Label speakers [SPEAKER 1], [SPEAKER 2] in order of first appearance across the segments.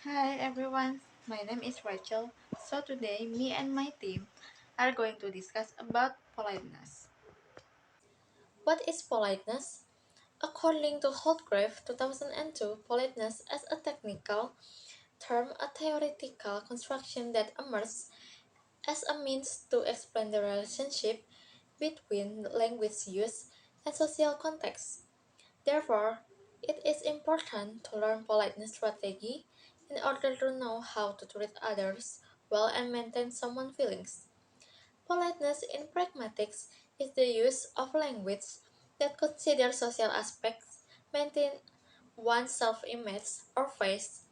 [SPEAKER 1] Hi everyone, my name is Rachel. So today, me and my team are going to discuss about politeness.
[SPEAKER 2] What is politeness? According to Holdgrave 2002, politeness is a technical term, a theoretical construction that emerges as a means to explain the relationship between language use and social context. Therefore, it is important to learn politeness strategy in order to know how to treat others well and maintain someone's feelings. Politeness in pragmatics is the use of language that considers social aspects, maintain one's self-image or face,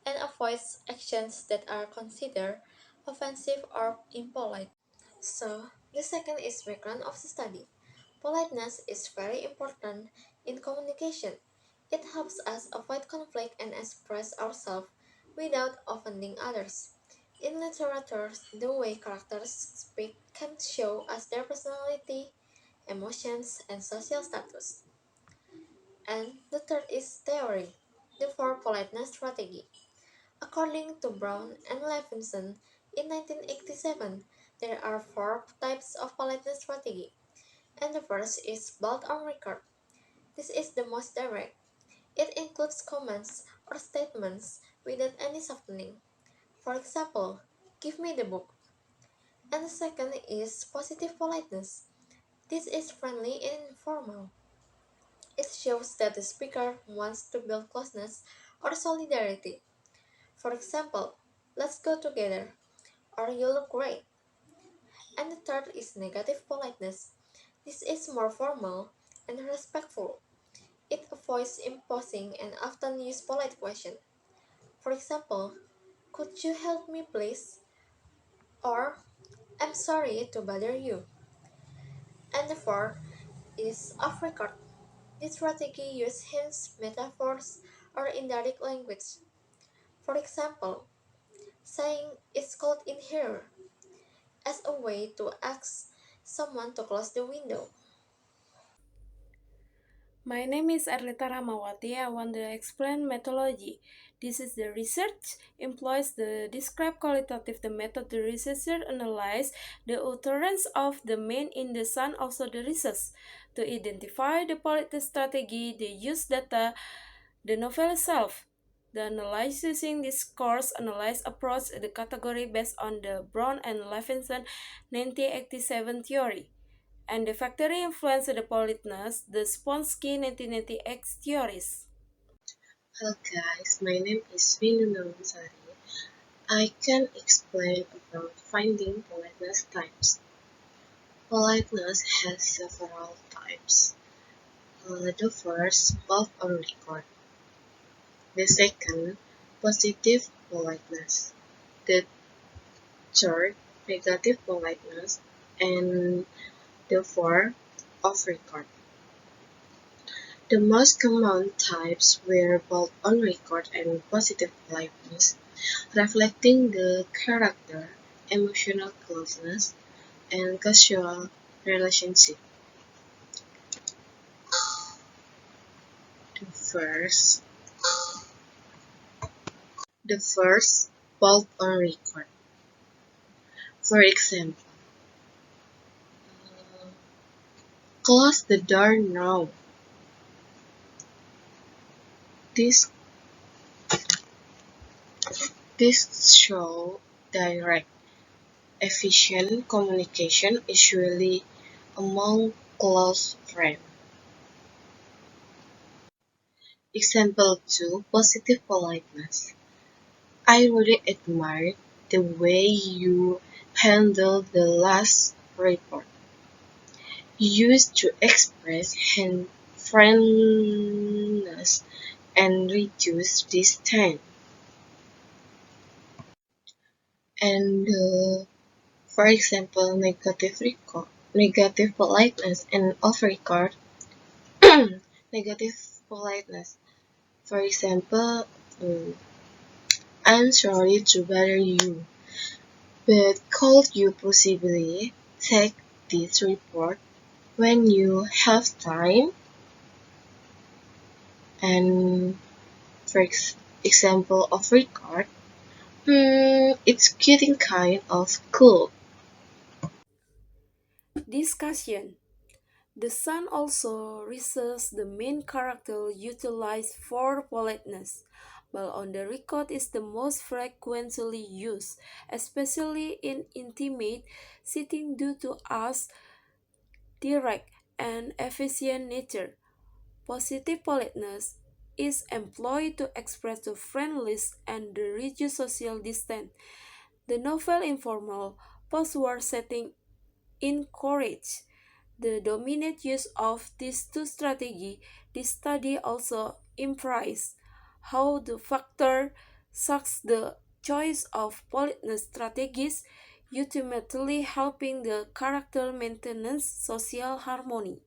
[SPEAKER 2] and avoids actions that are considered offensive or impolite. So, the second is background of the study. Politeness is very important in communication. It helps us avoid conflict and express ourselves without offending others. In literature, the way characters speak can show us their personality, emotions, and social status. And the third is theory, the four politeness strategy. According to Brown and Levinson in 1987, there are four types of politeness strategy, and the first is bold on record. This is the most direct. It includes comments or statements without any softening. For example, give me the book. And the second is positive politeness. This is friendly and informal. It shows that the speaker wants to build closeness or solidarity. For example, let's go together, or you look great. And the third is negative politeness. This is more formal and respectful. It avoids imposing and often use polite questions. For example, could you help me please? Or I'm sorry to bother you. And the fourth is off record. This strategy uses hints, metaphors, or indirect language. For example, saying it's cold in here as a way to ask someone to close the window.
[SPEAKER 3] My name is Arlita Ramawati. I want to explain methodology. This is the research employs the describe qualitative the method the researcher analyze the utterance of the main in the sun also the research to identify the polity strategy they use data the novel itself. The analysis using this course analyze approach the category based on the Brown and Levinson 1987 theory and the factory influenced the politeness, the Sponsky 1998 theories.
[SPEAKER 4] Hello guys, my name is Vinu Nawansari. I can explain about finding politeness types. Politeness has several types. The first, off on record. The second, positive politeness. The third, negative politeness. And the fourth, off record. The most common types were both on record and positive politeness, reflecting the character, emotional closeness, and casual relationship. The first, the first, both on record. For example, close the door now. This this show direct, efficient communication, usually among close friends. Example 2, positive politeness. I really admire the way you handled the last report. Used to express friendliness and reduce distance. And for example, negative politeness and off record. Negative politeness. For example, I'm sorry to bother you, but could you possibly take this report when you have time? And for example of regard, it's getting kind of cool.
[SPEAKER 3] Discussion. The Sun also raises the main character utilized for politeness, while on the record is the most frequently used, especially in intimate setting due to us direct and efficient nature. Positive politeness is employed to express the friendliness and the reduce social distance. The novel informal post-war setting encourage the dominant use of these two strategies. This study also implies how the factor sucks the choice of politeness strategies, ultimately helping the character maintenance social harmony.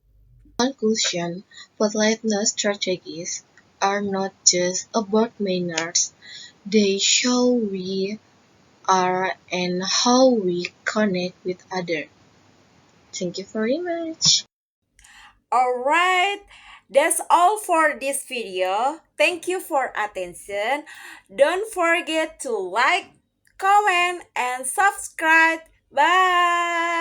[SPEAKER 4] Conclusion, politeness strategies are not just about manners, they show we are and how we connect with others. Thank you very much.
[SPEAKER 3] Alright, that's all for this video. Thank you for attention. Don't forget to like, comment, and subscribe. Bye.